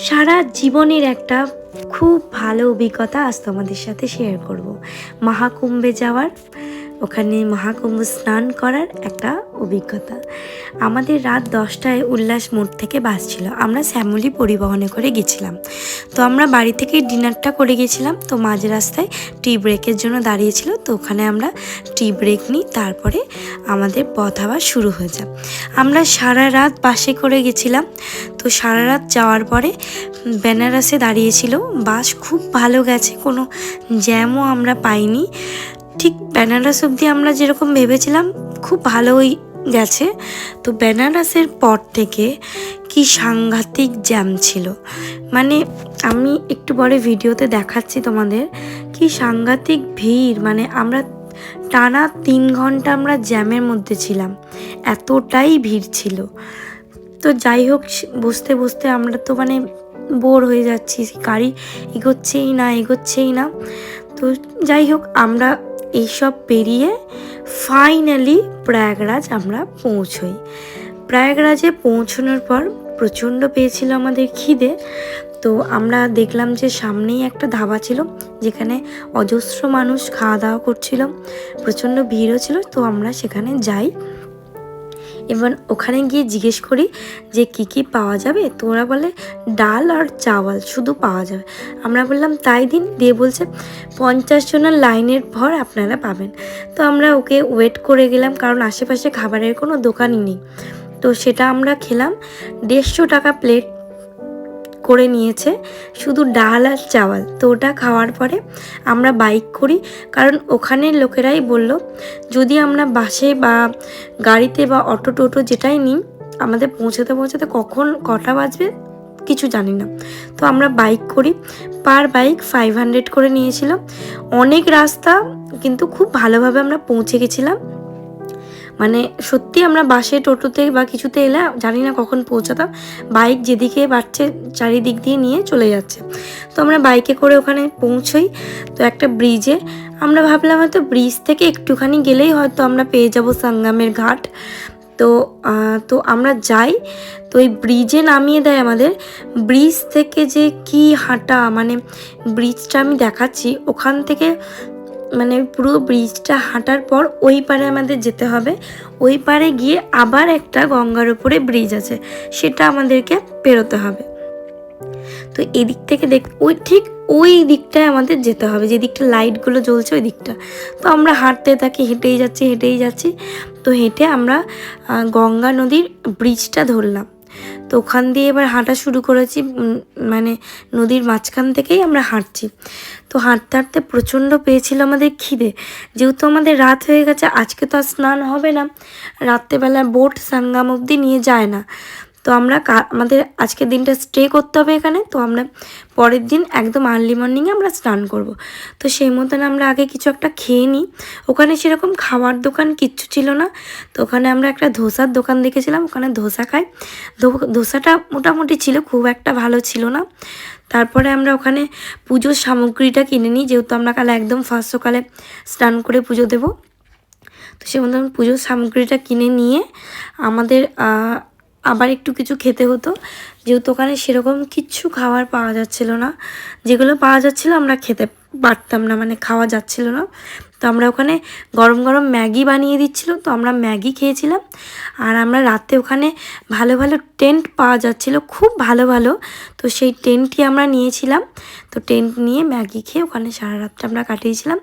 সারা জীবনের একটা খুব ভালো অভিজ্ঞতা আজ তোমাদের সাথে শেয়ার করব। মহাকুম্ভে যাওয়ার, ওখানে মহাকুম্ভ স্নান করার একটা অভিজ্ঞতা। আমাদের রাত 10টায় উল্লাস মোড় থেকে বাস ছিল, আমরা শ্যামলী পরিবহনে করে গেছিলাম। তো আমরা বাড়ি থেকে ডিনারটা করে গেছিলাম, তো মাঝ রাস্তায় টি ব্রেকের জন্য দাঁড়িয়েছিল, তো ওখানে আমরা টি ব্রেক নিই, তারপরে আমাদের পথ আবার শুরু হয়ে যায়। আমরা সারা রাত বাসে করে গেছিলাম, তো সারা রাত যাওয়ার পরে বেনারসে দাঁড়িয়েছিল বাস, খুব ভালো গেছে, কোনো জ্যামও আমরা পাইনি। ঠিক বেনারস অবধি আমরা যেরকম ভেবেছিলাম খুব ভালোই গেছে। তো বেনারসের পর থেকে কি সাংঘাতিক জ্যাম ছিল, মানে আমি একটু পরে ভিডিওতে দেখাচ্ছি তোমাদের, কি সাংঘাতিক ভিড়, মানে আমরা টানা 3 ঘন্টা আমরা জ্যামের মধ্যে ছিলাম, এতটাই ভিড় ছিল। তো যাই হোক, বসতে বসতে আমরা তো মানে বোর হয়ে যাচ্ছি, গাড়ি এগোচ্ছেই না। তো যাই হোক, আমরা এইসব পেরিয়ে ফাইনালি প্রয়াগরাজ আমরা পৌঁছই। প্রয়াগরাজে পৌঁছানোর পর প্রচণ্ড পেয়েছিল আমাদের খিদে। তো আমরা দেখলাম যে সামনেই একটা ধাবা ছিল, যেখানে অজস্র মানুষ খাওয়া দাওয়া করছিল, প্রচণ্ড ভিড়ও ছিল। তো আমরা সেখানে যাই, এবার ওখানে গিয়ে জিজ্ঞেস করি যে কি পাওয়া যাবে। তো ওরা বলে ডাল আর চাওয়াল শুধু পাওয়া যাবে। আমরা বললাম তাই দিন, দিয়ে বলছে 50 জনের লাইনের পর আপনারা পাবেন। তো আমরা ওকে ওয়েট করে গেলাম, কারণ আশেপাশে খাবারের কোনো দোকানই নেই। তো সেটা আমরা খেলাম, 150 টাকা প্লেট করে নিয়েছে, শুধু ডাল আর চাওয়াল। তো ওটা খাওয়ার পরে আমরা বাইক করি, কারণ ওখানের লোকেরাই বলল যদি আমরা বাসে বা গাড়িতে বা অটো টোটো যেটাই নিই, আমাদের পৌঁছাতে কখন কটা বাজবে কিছু জানি না। তো আমরা বাইক করি, পার বাইক 500 করে নিয়েছিল। অনেক রাস্তা, কিন্তু খুব ভালোভাবে আমরা পৌঁছে গেছিলাম। মানে সত্যি আমরা বাসে টোটোতে বা কিছুতে এলে জানি না কখন পৌঁছাতাম, বাইক যেদিকে বাড়ছে চারিদিক দিয়ে নিয়ে চলে যাচ্ছে। তো আমরা বাইকে করে ওখানে পৌঁছই। তো একটা ব্রিজে আমরা ভাবলাম হয়তো ব্রিজ থেকে একটুখানি গেলেই হয়তো আমরা পেয়ে যাব সঙ্গমের ঘাট। তো আমরা যাই, তো ওই ব্রিজে নামিয়ে দেয় আমাদের। ব্রিজ থেকে যে কি হাঁটা, মানে ব্রিজটা আমি দেখাচ্ছি, ওখান থেকে মানে পুরো ব্রিজটা হাঁটার পর ওই পারে আমাদের যেতে হবে। ওই পারে গিয়ে আবার একটা গঙ্গার উপরে ব্রিজ আছে, সেটা আমাদেরকে পেরোতে হবে। তো এদিক থেকে ঠিক ওই দিকটায় আমাদের যেতে হবে, যে দিকটা লাইটগুলো জ্বলছে ওই দিকটা। তো আমরা হাঁটতে থাকি, হেঁটেই যাচ্ছি। তো হেঁটে আমরা গঙ্গা নদীর ব্রিজটা ধরলাম। তো ওখান দিয়ে এবার হাঁটা শুরু করেছি, মানে নদীর মাঝখান থেকেই আমরা হাঁটছি। তো হাঁটতে প্রচণ্ড পেয়েছিল আমাদের খিদে, যেহেতু আমাদের রাত হয়ে গেছে, আজকে তো আর স্নান হবে না, রাত্রেবেলা বোট সঙ্গম অবধি নিয়ে যায় না। তো আমরা আমাদের আজকের দিনটা স্টে করতে হবে এখানে। তো আমরা পরের দিন একদম আর্লি মর্নিংয়ে আমরা স্নান করব। তো সেই মতন আমরা আগে কিছু একটা খেয়ে নিই। ওখানে সেরকম খাওয়ার দোকান কিচ্ছু ছিল না। তো ওখানে আমরা একটা ধোসার দোকান দেখেছিলাম, ওখানে ধোসা খাই। ধোসাটা মোটামুটি ছিল, খুব একটা ভালো ছিল না। তারপরে আমরা ওখানে পুজোর সামগ্রীটা কিনে নিই, যেহেতু আমরা কাল একদম ফার্স্ট সকালে স্নান করে পুজো দেবো। তো সে মতন পুজোর সামগ্রীটা কিনে নিয়ে আমাদের আবার একটু কিছু খেতে হতো, যেহেতু ওখানে সেরকম কিচ্ছু খাবার পাওয়া যাচ্ছিল না। যেগুলো পাওয়া যাচ্ছিলো আমরা খেতে পারতাম না, মানে খাওয়া যাচ্ছিল না। তো আমরা ওখানে গরম গরম ম্যাগি বানিয়ে দিচ্ছিলো, তো আমরা ম্যাগি খেয়েছিলাম। আর আমরা রাতে ওখানে ভালো ভালো টেন্ট পাওয়া যাচ্ছিলো, খুব ভালো। তো সেই টেন্টই আমরা নিয়েছিলাম। তো টেন্ট নিয়ে ম্যাগি খেয়ে ওখানে সারা রাতটা আমরা কাটিয়েছিলাম।